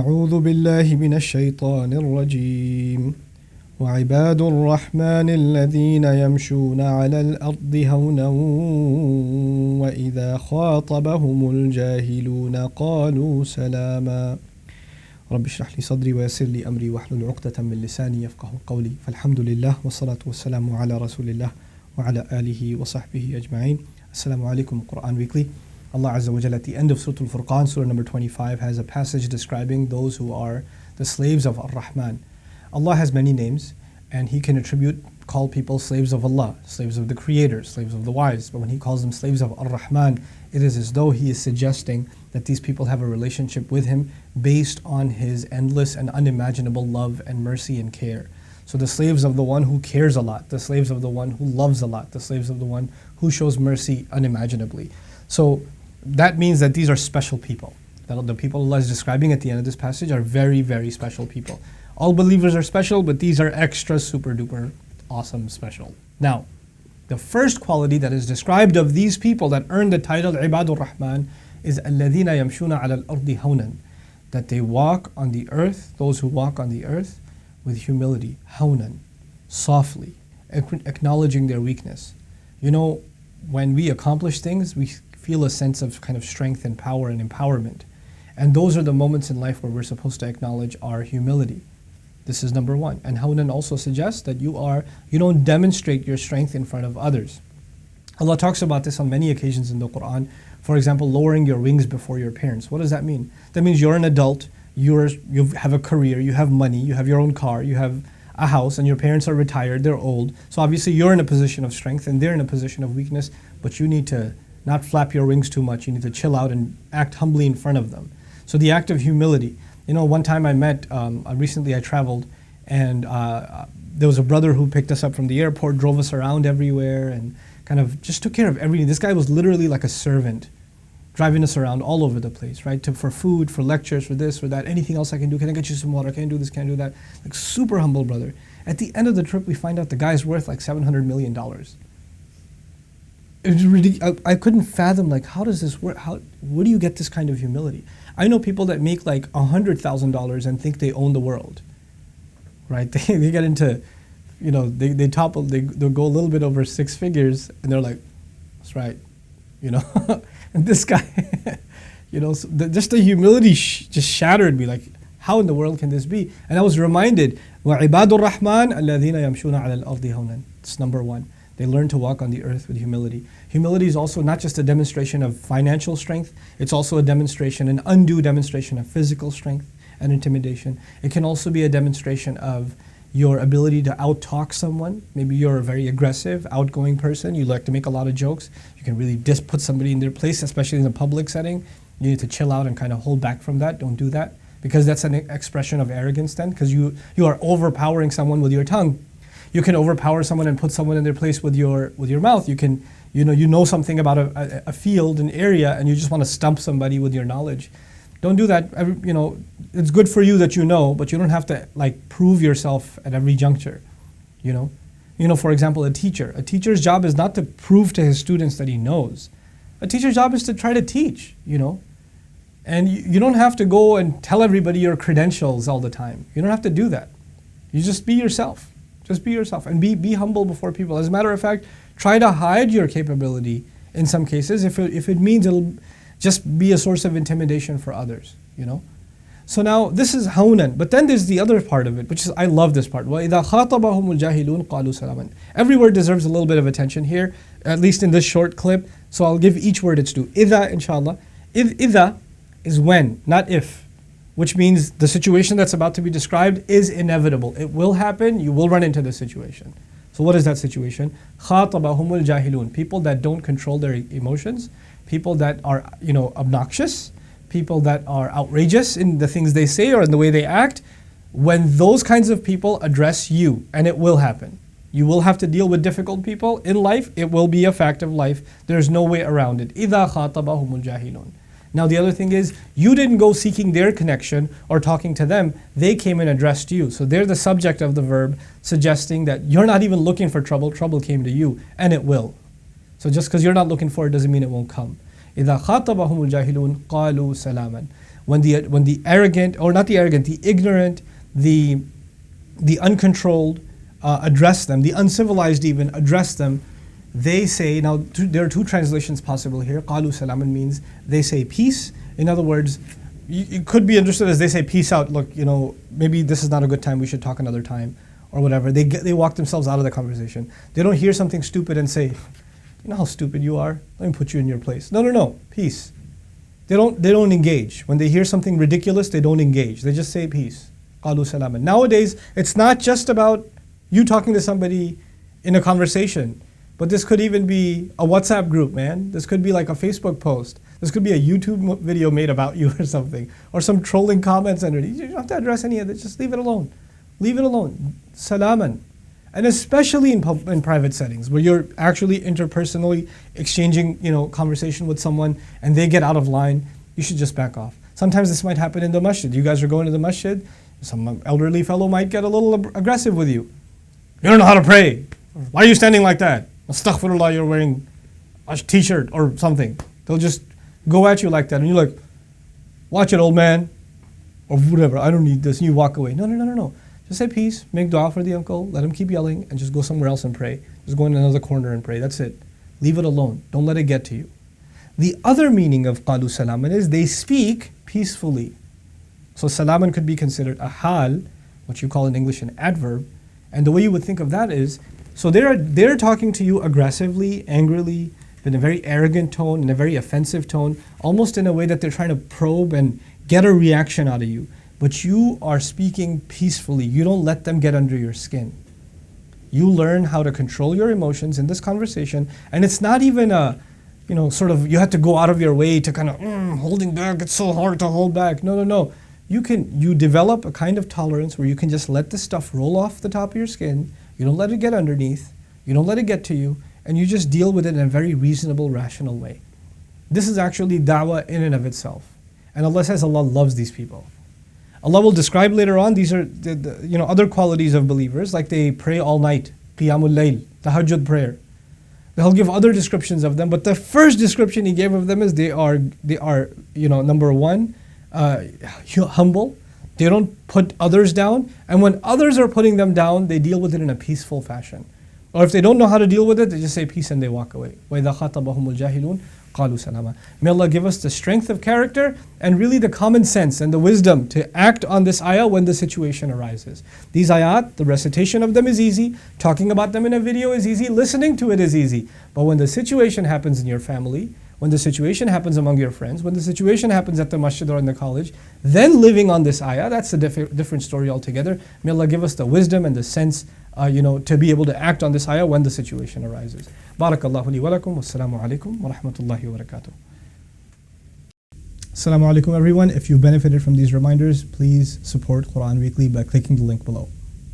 أعوذ بالله من الشيطان الرجيم وعباد الرحمن الذين يمشون على الأرض هونا وإذا خاطبهم الجاهلون قالوا سلاما رب اشرح لي صدري ويسر لي أمري واحلل عقدة من لساني يفقه قولي فالحمد لله والصلاة والسلام على رسول الله وعلى آله وصحبه أجمعين. Assalamu alaikum. Quran Weekly. Allah Azza wa Jalla at the end of Surah Al-Furqan, Surah number 25, has a passage describing those who are the slaves of Ar-Rahman. Allah has many names, and He can call people slaves of Allah, slaves of the Creator, slaves of the wise. But when He calls them slaves of Ar-Rahman, it is as though He is suggesting that these people have a relationship with Him based on His endless and unimaginable love and mercy and care. So the slaves of the one who cares a lot, the slaves of the one who loves a lot, the slaves of the one who shows mercy unimaginably. So that means that these are special people. That the people Allah is describing at the end of this passage are very, very special people. All believers are special, but these are extra, super duper, awesome, special. Now, the first quality that is described of these people that earn the title Ibadur Rahman is الَّذِينَ يَمْشُونَ عَلَى الْأَرْضِ هَوْنًا, that they walk on the earth, those who walk on the earth with humility, hawnan, softly, acknowledging their weakness. You know, when we accomplish things, we feel a sense of kind of strength and power and empowerment. And those are the moments in life where we're supposed to acknowledge our humility. This is number one. And hawnan also suggests that you don't demonstrate your strength in front of others. Allah talks about this on many occasions in the Quran. For example, lowering your wings before your parents. What does that mean? That means you're an adult, you have a career, you have money, you have your own car, you have a house, and your parents are retired, they're old. So obviously you're in a position of strength and they're in a position of weakness, but you need to not flap your wings too much. You need to chill out and act humbly in front of them. So the act of humility. You know, one time recently I traveled, and there was a brother who picked us up from the airport, drove us around everywhere, and kind of just took care of everything. This guy was literally like a servant, driving us around all over the place, right? For food, for lectures, for this, for that, anything else I can do. Can I get you some water? Can I do this? Can I do that? Like super humble brother. At the end of the trip, we find out the guy's worth like $700 million. It was ridiculous. I couldn't fathom, like, how does this work? Where do you get this kind of humility? I know people that make like $100,000 and think they own the world, right? They get into, they topple, they'll go a little bit over six figures, and they're like, that's right, And this guy, just the humility just shattered me. Like, how in the world can this be? And I was reminded, وَعِبَادُ الرَّحْمَنِ الَّذِينَ يَمْشُونَ عَلَى الْأَرْضِ هَوْنًا. It's number one. They learn to walk on the earth with humility. Humility is also not just a demonstration of financial strength, it's also a demonstration, an undue demonstration of physical strength and intimidation. It can also be a demonstration of your ability to out-talk someone. Maybe you're a very aggressive, outgoing person, you like to make a lot of jokes. You can really put somebody in their place, especially in a public setting. You need to chill out and kind of hold back from that. Don't do that, because that's an expression of arrogance then, because you are overpowering someone with your tongue. You can overpower someone and put someone in their place with your mouth. You can, something about a field, an area, and you just want to stump somebody with your knowledge. Don't do that. It's good for you that you know, but you don't have to prove yourself at every juncture. For example, a teacher. A teacher's job is not to prove to his students that he knows. A teacher's job is to try to teach. And you don't have to go and tell everybody your credentials all the time. You don't have to do that. You just be yourself. Just be yourself and be humble before people. As a matter of fact, try to hide your capability in some cases if it means it'll just be a source of intimidation for others, So now this is hawnan, but then there's the other part of it, which is, I love this part. وَإِذَا خَاطَبَهُمُ الْجَاهِلُونَ قَالُوا سَلَامًا. Every word deserves a little bit of attention here, at least in this short clip, so I'll give each word its due. إِذَا, inshallah. إِذَا is when, not if. Which means the situation that's about to be described is inevitable. It will happen, you will run into this situation. So what is that situation? خَاطَبَهُمُ الْجَاهِلُونَ. People that don't control their emotions, people that are obnoxious, people that are outrageous in the things they say or in the way they act. When those kinds of people address you, and it will happen. You will have to deal with difficult people in life. It will be a fact of life. There's no way around it. إِذَا خَاطَبَهُمُ الْجَاهِلُونَ. Now the other thing is, you didn't go seeking their connection or talking to them. They came and addressed you. So they're the subject of the verb, suggesting that you're not even looking for trouble. Trouble came to you, and it will. So just because you're not looking for it doesn't mean it won't come. إِذَا خَاطَبَهُمُ الْجَاهِلُونَ قَالُوا سَلَامًا. when the arrogant, or not the arrogant, the ignorant, the uncontrolled address them, the uncivilized even address them, they say, now there are two translations possible here. قَالُوا سَلَامًا means they say peace. In other words, it could be understood as they say peace out. Look, maybe this is not a good time, we should talk another time, or whatever. They walk themselves out of the conversation. They don't hear something stupid and say, you know how stupid you are? Let me put you in your place. No, peace. They don't engage. When they hear something ridiculous, they don't engage. They just say peace. قَالُوا سَلَامًا. Nowadays, it's not just about you talking to somebody in a conversation, but this could even be a WhatsApp group, man. This could be like a Facebook post. This could be a YouTube video made about you or something, or some trolling comments underneath. You don't have to address any of it. Just leave it alone. Leave it alone. Salaman. And especially in private settings where you're actually interpersonally exchanging, conversation with someone and they get out of line, you should just back off. Sometimes this might happen in the masjid. You guys are going to the masjid, some elderly fellow might get a little aggressive with you. You don't know how to pray. Why are you standing like that? Astaghfirullah, you're wearing a t-shirt or something. They'll just go at you like that and you're like, watch it, old man, or whatever, I don't need this, and you walk away. No. Just say peace, make dua for the uncle, let him keep yelling, and just go somewhere else and pray. Just go in another corner and pray, that's it. Leave it alone, don't let it get to you. The other meaning of qalu salaman is they speak peacefully. So salaman could be considered a hal, what you call in English an adverb, and the way you would think of that is, so they're talking to you aggressively, angrily, in a very arrogant tone, in a very offensive tone, almost in a way that they're trying to probe and get a reaction out of you. But you are speaking peacefully. You don't let them get under your skin. You learn how to control your emotions in this conversation, and it's not even a, you have to go out of your way to kind of, holding back, it's so hard to hold back. No. You develop a kind of tolerance where you can just let this stuff roll off the top of your skin. You don't let it get underneath. You don't let it get to you. And you just deal with it in a very reasonable, rational way. This is actually da'wah in and of itself. And Allah says Allah loves these people. Allah will describe later on, these are the other qualities of believers, like they pray all night, qiyamul layl, tahajjud prayer. He'll give other descriptions of them, but the first description He gave of them is they are number one, humble. They don't put others down, and when others are putting them down, they deal with it in a peaceful fashion. Or if they don't know how to deal with it, they just say peace and they walk away. وَإِذَا خَاطَبَهُمُ الْجَاهِلُونَ قَالُوا سَلَامًا. May Allah give us the strength of character and really the common sense and the wisdom to act on this ayah when the situation arises. These ayat, the recitation of them is easy, talking about them in a video is easy, listening to it is easy. But when the situation happens in your family, when the situation happens among your friends, when the situation happens at the masjid or in the college, then living on this ayah, that's a different story altogether. May Allah give us the wisdom and the sense to be able to act on this ayah when the situation arises. Barakallahu li wa lakum, wassalamu alaikum wa rahmatullahi wa barakatuh. Assalamu alaikum everyone. If you benefited from these reminders, please support Quran Weekly by clicking the link below.